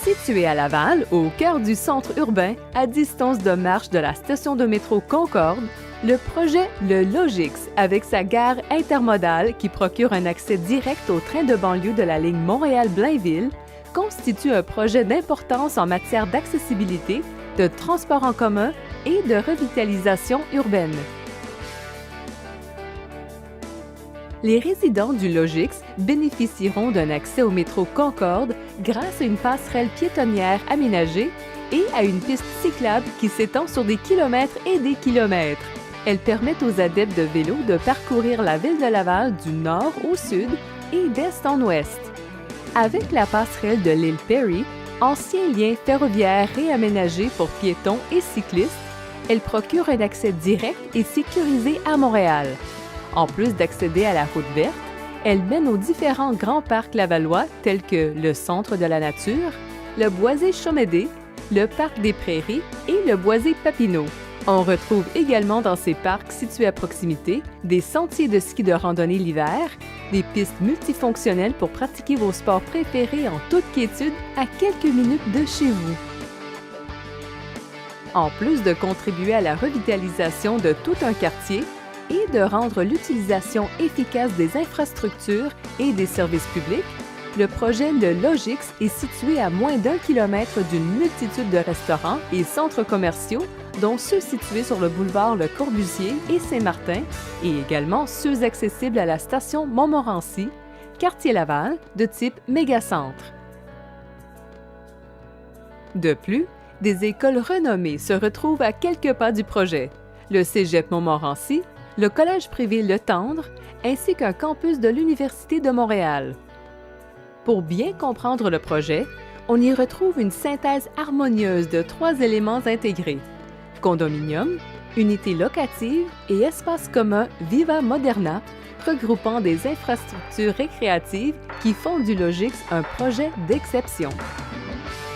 Situé à Laval, au cœur du centre urbain, à distance de marche de la station de métro Concorde, le projet Le Logix, avec sa gare intermodale qui procure un accès direct au train de banlieue de la ligne Montréal-Blainville, constitue un projet d'importance en matière d'accessibilité, de transport en commun et de revitalisation urbaine. Les résidents du Logix bénéficieront d'un accès au métro Concorde grâce à une passerelle piétonnière aménagée et à une piste cyclable qui s'étend sur des kilomètres et des kilomètres. Elle permet aux adeptes de vélo de parcourir la ville de Laval du nord au sud et d'est en ouest. Avec la passerelle de l'île Perry, ancien lien ferroviaire réaménagé pour piétons et cyclistes, elle procure un accès direct et sécurisé à Montréal. En plus d'accéder à la route verte, elle mène aux différents grands parcs lavallois tels que le Centre de la nature, le Boisé-Chaumédé, le Parc des Prairies et le Boisé-Papineau. On retrouve également dans ces parcs situés à proximité des sentiers de ski de randonnée l'hiver, des pistes multifonctionnelles pour pratiquer vos sports préférés en toute quiétude à quelques minutes de chez vous. En plus de contribuer à la revitalisation de tout un quartier, et de rendre l'utilisation efficace des infrastructures et des services publics, le projet Le Logix est situé à moins d'1 kilomètre d'une multitude de restaurants et centres commerciaux, dont ceux situés sur le boulevard Le Corbusier et Saint-Martin, et également ceux accessibles à la station Montmorency, quartier Laval, de type mégacentre. De plus, des écoles renommées se retrouvent à quelques pas du projet. Le Cégep Montmorency, le Collège privé Le Tendre, ainsi qu'un campus de l'Université de Montréal. Pour bien comprendre le projet, on y retrouve une synthèse harmonieuse de 3 éléments intégrés: condominium, unité locative et espace commun Viva Moderna, regroupant des infrastructures récréatives qui font du Logix un projet d'exception.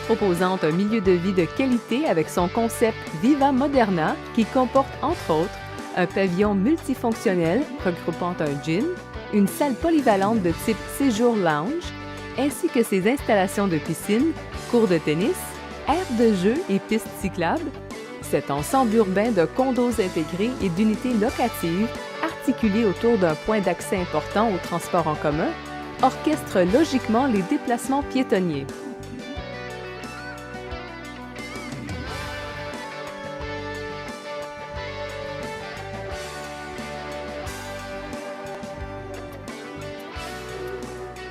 Proposant un milieu de vie de qualité avec son concept Viva Moderna qui comporte entre autres un pavillon multifonctionnel regroupant un gym, une salle polyvalente de type séjour lounge, ainsi que ses installations de piscine, cours de tennis, aires de jeu et pistes cyclables. Cet ensemble urbain de condos intégrés et d'unités locatives, articulés autour d'un point d'accès important au transport en commun, orchestre logiquement les déplacements piétonniers.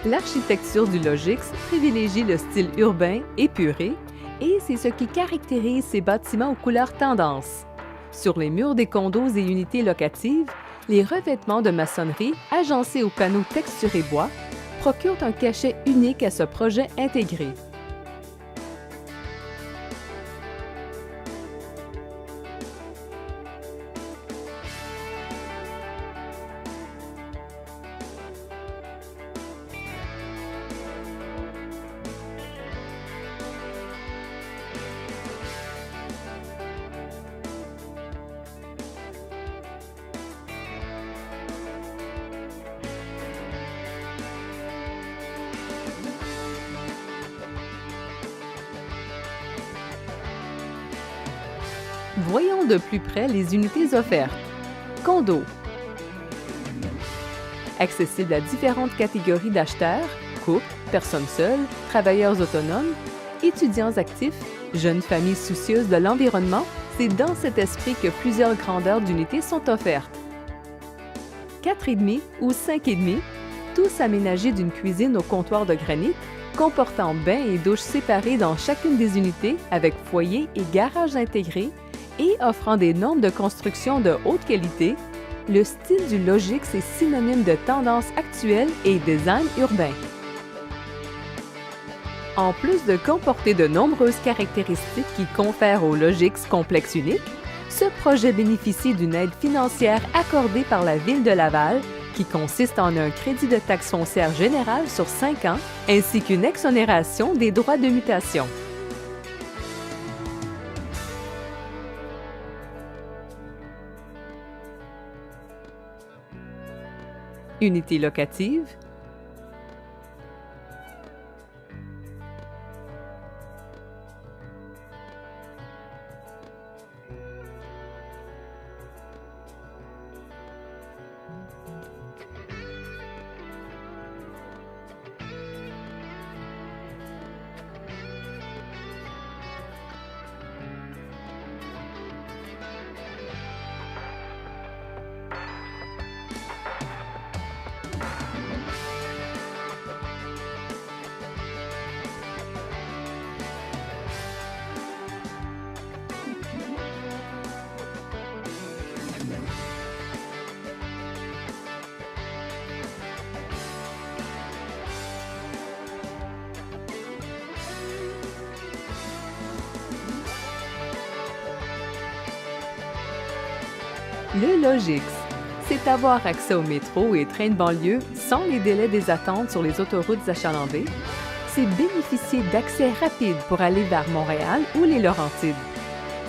L'architecture du Logix privilégie le style urbain épuré et c'est ce qui caractérise ces bâtiments aux couleurs tendance. Sur les murs des condos et unités locatives, les revêtements de maçonnerie agencés aux panneaux texturés bois procurent un cachet unique à ce projet intégré. Voyons de plus près les unités offertes. Condo. Accessible à différentes catégories d'acheteurs, couples, personnes seules, travailleurs autonomes, étudiants actifs, jeunes familles soucieuses de l'environnement, c'est dans cet esprit que plusieurs grandeurs d'unités sont offertes. 4,5 ou 5,5, tous aménagés d'une cuisine au comptoir de granit, comportant bain et douche séparés dans chacune des unités avec foyer et garage intégrés, et offrant des normes de construction de haute qualité, le style du Logix est synonyme de tendance actuelle et design urbain. En plus de comporter de nombreuses caractéristiques qui confèrent au Logix complexe unique, ce projet bénéficie d'une aide financière accordée par la Ville de Laval qui consiste en un crédit de taxe foncière générale sur 5 ans ainsi qu'une exonération des droits de mutation. Unité locative. Le Logix, c'est avoir accès au métro et trains de banlieue sans les délais des attentes sur les autoroutes achalandées. C'est bénéficier d'accès rapide pour aller vers Montréal ou les Laurentides.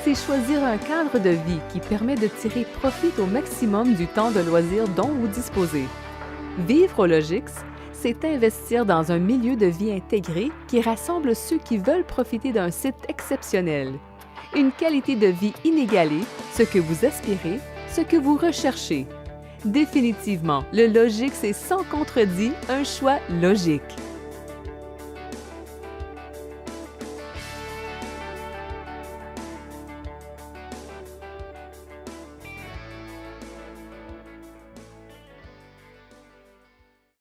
C'est choisir un cadre de vie qui permet de tirer profit au maximum du temps de loisirs dont vous disposez. Vivre au Logix, c'est investir dans un milieu de vie intégré qui rassemble ceux qui veulent profiter d'un site exceptionnel. Une qualité de vie inégalée, ce que vous aspirez, ce que vous recherchez. Définitivement, le Logix est sans contredit un choix logique.